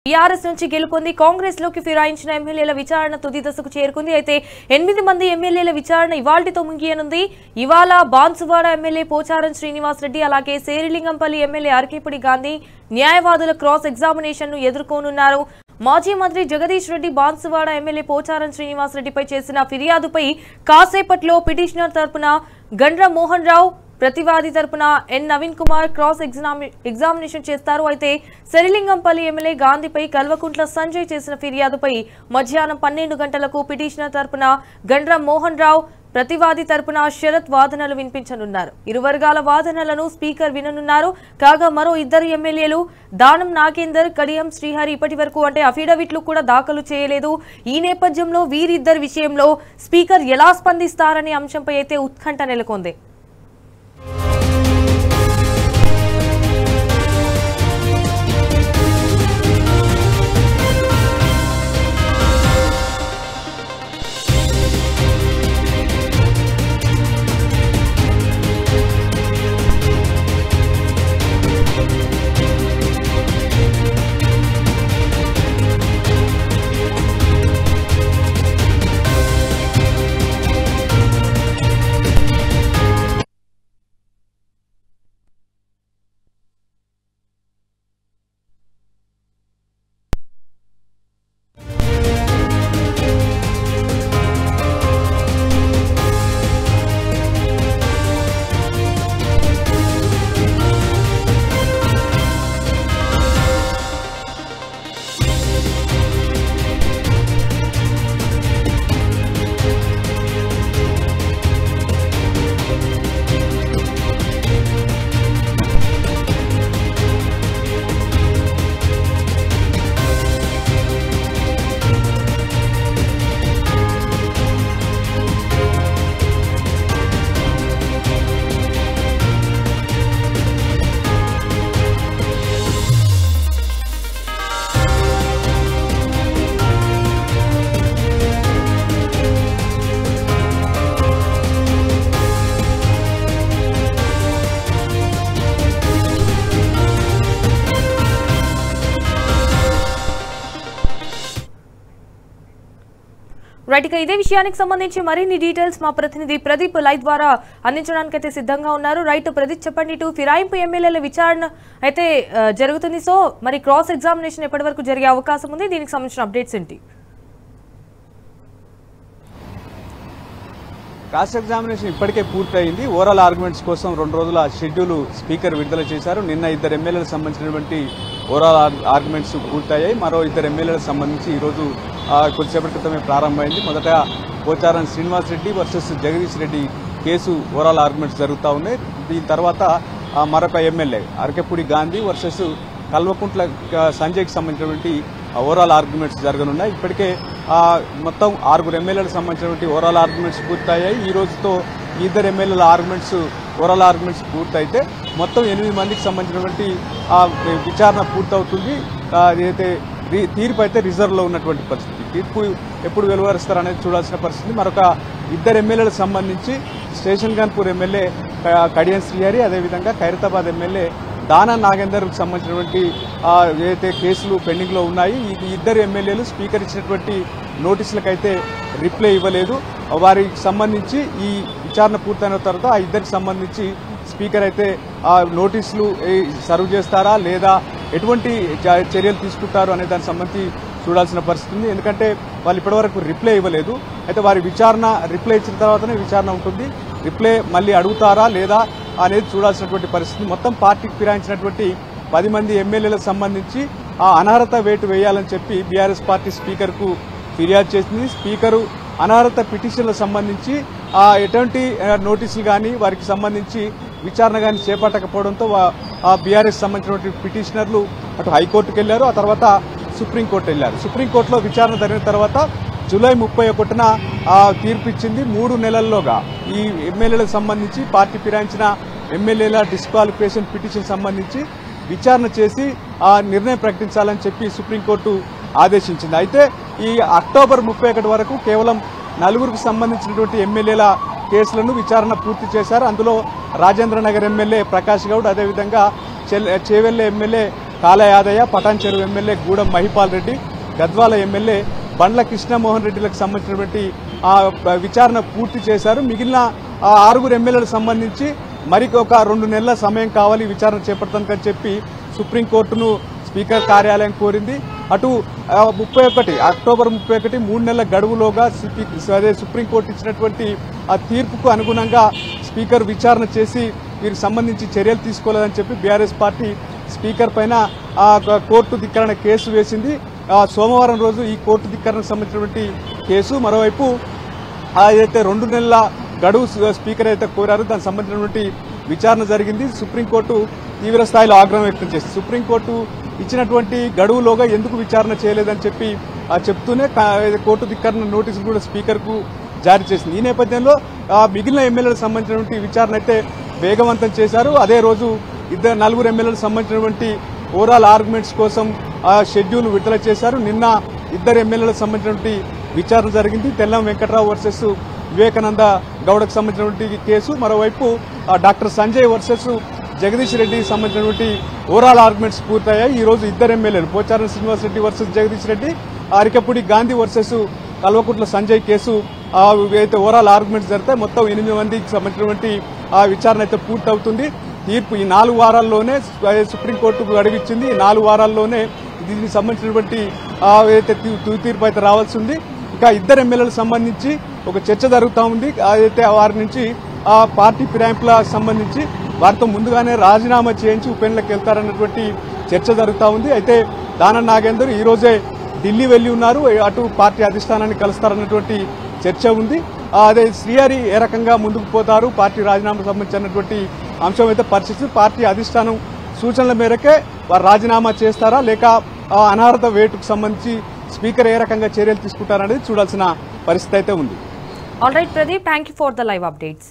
TRS నుంచి గెలుపొంది కాంగ్రెస్ లోకి ఫిరాయించిన ఎమ్మెల్యేల విచారణ తుది దశకు చేరుకుంది. అయితే 8 మంది ఎమ్మెల్యేల విచారణ ఇవాల్టితో ముగియనుంది. ఇవాళ బాన్సువాడ ఎమ్మెల్యే పోచారం శ్రీనివాస్ రెడ్డి అలాగే శేరిలింగంపల్లి ఎమ్మెల్యే అరకేపూడి గాంధీ న్యాయవాదుల క్రాస్ ఎగ్జామినేషన్ ను ఎదుర్కొనున్నారు. మాజీ మంత్రి జగదీష్ రెడ్డి బాన్సువాడ ఎమ్మెల్యే పోచారం శ్రీనివాస్ రెడ్డిపై చేసిన ఫిర్యాదుపై కాసేపట్లో పిటిషనర్ తరపున గండ్ర మోహన్ రావు, ప్రతివాది తరపున ఎన్ నవీన్ కుమార్ క్రాస్ ఎగ్జామినేషన్ చేస్తారు. అయితే శేరిలింగంపల్లి ఎమ్మెల్యే గాంధీపై కల్వకుంట్ల సంజయ్ చేసిన ఫిర్యాదుపై మధ్యాహ్నం 12 గంటలకు పిటిషనర్ తరపున గండ్ర మోహన్ రావు, ప్రతివాది తరపున శరత్ వాదనలు వినిపించనున్నారు. ఇరు వర్గాల వాదనలను స్పీకర్ విననున్నారు. కాగా మరో 2 ఎమ్మెల్యేలు దానం నాగేందర్, కడియం శ్రీహరి ఇప్పటి వరకు అఫిడవిట్లు కూడా దాఖలు చేయలేదు. ఈ నేపథ్యంలో వీరిద్దరి విషయంలో స్పీకర్ ఎలా స్పందిస్తారనే అంశంపై అయితే ఉత్కంఠ నెలకొంది. రైట్, ఇక ఇదే విషయానికి సంబంధించి మరిన్ని డీటెయిల్స్ మా ప్రతినిధి ప్రదీప్ లైవ్ ద్వారా అందించడానికి అయితే సిద్ధంగా ఉన్నారు. రైట్ ప్రదీప్, చెప్పండి. ఇటు ఫిరాయింపు ఎమ్మెల్యేల విచారణ అయితే జరుగుతుంది. సో మరి క్రాస్ ఎగ్జామినేషన్ ఎప్పటి వరకు జరిగే అవకాశం ఉంది? దీనికి సంబంధించిన అప్డేట్స్ ఏంటి? క్రాస్ ఎగ్జామినేషన్ ఇప్పటికే పూర్తయింది. ఓవరాల్ ఆర్గ్యుమెంట్స్ కోసం 2 రోజుల షెడ్యూల్ స్పీకర్ విడుదల చేశారు. నిన్న 2 ఎమ్మెల్యేలకు సంబంధించినటువంటి ఓవరాల్ ఆర్గ్యుమెంట్స్ పూర్తయ్యాయి. మరో 2 ఎమ్మెల్యేలకు సంబంధించి ఈరోజు కొద్దిసేపటి క్రితమే ప్రారంభమైంది. మొదట Pocharam Srinivas Reddy versus Jagadish Reddy case overall arguments జరుగుతూ ఉన్నాయి. దీని తర్వాత మరొక ఎమ్మెల్యే అరకేపూడి గాంధీ వర్సెస్ కల్వకుంట్ల సంజయ్కి సంబంధించినటువంటి ఓవరాల్ ఆర్గ్యుమెంట్స్ జరగనున్నాయి. ఇప్పటికే మొత్తం 6 ఎమ్మెల్యేలకు సంబంధించినటువంటి ఓవరాల్ ఆర్గ్యుమెంట్స్ పూర్తయ్యాయి. ఈ రోజుతో 2 ఎమ్మెల్యేల ఓవరాల్ ఆర్గ్యుమెంట్స్ పూర్తయితే మొత్తం 8 మందికి సంబంధించినటువంటి విచారణ పూర్తవుతుంది. ఏదైతే తీర్పు అయితే రిజర్వ్లో ఉన్నటువంటి పరిస్థితి. తీర్పు ఎప్పుడు వెలువరుస్తారనేది చూడాల్సిన పరిస్థితి. మరొక 2 ఎమ్మెల్యేలకు సంబంధించి స్టేషన్ గన్పూర్ ఎమ్మెల్యే కడియం శ్రీహరి, అదేవిధంగా ఖైరతాబాద్ ఎమ్మెల్యే దానం నాగేందర్కు సంబంధించినటువంటి ఏదైతే కేసులు పెండింగ్లో ఉన్నాయి. ఈ 2 ఎమ్మెల్యేలు స్పీకర్ ఇచ్చినటువంటి నోటీసులకైతే రిప్లై ఇవ్వలేదు. వారికి సంబంధించి ఈ విచారణ పూర్తయిన తర్వాత ఆ 2కి సంబంధించి స్పీకర్ అయితే నోటీసులు సర్వ్ చేస్తారా లేదా ఎటువంటి చర్యలు తీసుకుంటారు అనే దానికి సంబంధించి చూడాల్సిన పరిస్థితి ఉంది. ఎందుకంటే వాళ్ళు ఇప్పటివరకు రిప్లై ఇవ్వలేదు. అయితే వారి రిప్లై ఇచ్చిన తర్వాతనే విచారణ ఉంటుంది. రిప్లై మళ్ళీ అడుగుతారా లేదా అనేది చూడాల్సినటువంటి పరిస్థితి. మొత్తం పార్టీకి ఫిరాయించినటువంటి 10 మంది ఎమ్మెల్యేలకు సంబంధించి అనర్హత వేటు వేయాలని చెప్పి బీఆర్ఎస్ పార్టీ స్పీకర్కు ఫిర్యాదు చేసింది. స్పీకరు అనర్హత పిటిషన్లకు సంబంధించి ఎటువంటి నోటీసులు కానీ వారికి సంబంధించి విచారణ కానీ చేపట్టకపోవడంతో బీఆర్ఎస్ సంబంధించినటువంటి పిటిషనర్లు అటు హైకోర్టుకు వెళ్లారు. ఆ తర్వాత సుప్రీంకోర్టు వెళ్లారు. సుప్రీంకోర్టులో విచారణ జరిగిన తర్వాత జూలై 31న తీర్పు ఇచ్చింది. 3 నెలల్లోగా ఈ ఎమ్మెల్యేలకు సంబంధించి పార్టీ ఫిరాయించిన ఎమ్మెల్యేల డిస్క్వాలిఫికేషన్ పిటిషన్ సంబంధించి విచారణ చేసి నిర్ణయం ప్రకటించాలని చెప్పి సుప్రీంకోర్టు ఆదేశించింది. అయితే ఈ అక్టోబర్ 31 వరకు కేవలం 4కి సంబంధించినటువంటి ఎమ్మెల్యేల కేసులను విచారణ పూర్తి చేశారు. అందులో రాజేంద్రనగర్ ఎమ్మెల్యే ప్రకాష్ గౌడ్, అదేవిధంగా చేవెళ్ల ఎమ్మెల్యే కాల యాదయ్య, పటాన్చెరు ఎమ్మెల్యే గూడెం మహిపాల్ రెడ్డి, గద్వాల ఎమ్మెల్యే బండ్ల కృష్ణమోహన్ రెడ్డిలకు సంబంధించినటువంటి విచారణ పూర్తి చేశారు. మిగిలిన 6 ఎమ్మెల్యేలకు సంబంధించి మరికొక 2 నెలల సమయం కావాలి విచారణ చేపడతానికి చెప్పి సుప్రీంకోర్టును స్పీకర్ కార్యాలయం కోరింది. అటు 31 అక్టోబర్ 31 3 నెలల గడువులోగా సుప్రీంకోర్టు ఇచ్చినటువంటి ఆ తీర్పుకు అనుగుణంగా స్పీకర్ విచారణ చేసి వీరికి సంబంధించి చర్యలు తీసుకోలేదని చెప్పి బీఆర్ఎస్ పార్టీ స్పీకర్ పైన కోర్టు ధిక్కరణ కేసు వేసింది. సోమవారం రోజు ఈ కోర్టు ధిక్కరణకు సంబంధించినటువంటి కేసు. మరోవైపు ఏదైతే 2 నెలల గడువు స్పీకర్ అయితే కోరారో దానికి సంబంధించినటువంటి విచారణ జరిగింది. సుప్రీంకోర్టు తీవ్ర స్థాయిలో ఆగ్రహం వ్యక్తం చేసింది. సుప్రీంకోర్టు ఇచ్చినటువంటి గడువులోగా ఎందుకు విచారణ చేయలేదని చెప్పి చెప్తూనే కోర్టు ధిక్కరణ నోటీసులు కూడా స్పీకర్కు జారీ చేసింది. ఈ నేపథ్యంలో మిగిలిన ఎమ్మెల్యేలకు సంబంధించినటువంటి విచారణ అయితే వేగవంతం చేశారు. అదే రోజు 4 ఎమ్మెల్యేలకు సంబంధించినటువంటి ఓవరాల్ ఆర్గ్యుమెంట్స్ కోసం షెడ్యూల్ విడుదల చేశారు. నిన్న 2 ఎమ్మెల్యేలకు సంబంధించినటువంటి విచారణ జరిగింది. తెల్లం వెంకట్రావు వర్సెస్ వివేకానంద గౌడకు సంబంధించినటువంటి కేసు, మరోవైపు డాక్టర్ సంజయ్ వర్సెస్ జగదీష్ రెడ్డికి సంబంధించినటువంటి ఓవరాల్ ఆర్గ్యుమెంట్స్ పూర్తయ్యాయి. ఈ రోజు 2 ఎమ్మెల్యేలు Pocharam Srinivas Reddy versus Jagadish Reddy, Arikapudi Gandhi versus Kalvakuntla Sanjay case అయితే ఓవరాల్ ఆర్గ్యుమెంట్స్ జరుగుతాయి. మొత్తం 8 మందికి సంబంధించినటువంటి విచారణ అయితే పూర్తవుతుంది. తీర్పు ఈ 4 వారాల్లోనే సుప్రీంకోర్టుకు గడువిచ్చింది. ఈ 4 వారాల్లోనే దీనికి సంబంధించినటువంటి ఏదైతే తీర్పు అయితే రావాల్సి ఉంది. ఇంకా 2 ఎమ్మెల్యేలకు సంబంధించి ఒక చర్చ జరుగుతూ ఉంది. అదైతే వారి నుంచి పార్టీ ఫిరాయింపుల సంబంధించి వారితో ముందుగానే రాజీనామా చేయించి ఉప ఎన్నికలకు వెళ్తారన్నటువంటి చర్చ జరుగుతూ ఉంది. అయితే దానం నాగేందర్ ఈ రోజే ఢిల్లీ వెళ్లి ఉన్నారు. అటు పార్టీ అధిష్టానాన్ని కలుస్తారన్నటువంటి చర్చ ఉంది. అదే శ్రీహరి ఏ రకంగా ముందుకు పోతారు, పార్టీ రాజీనామా సంబంధించినటువంటి అంశం అయితే పరిశీలిస్తూ పార్టీ అధిష్టానం సూచనల మేరకే వారు రాజీనామా చేస్తారా లేక అనర్హత వేటుకు సంబంధించి స్పీకర్ ఏ రకంగా చర్యలు తీసుకుంటారనేది చూడాల్సిన పరిస్థితి అయితే ఉంది. All right Pradeep, thank you for the live updates.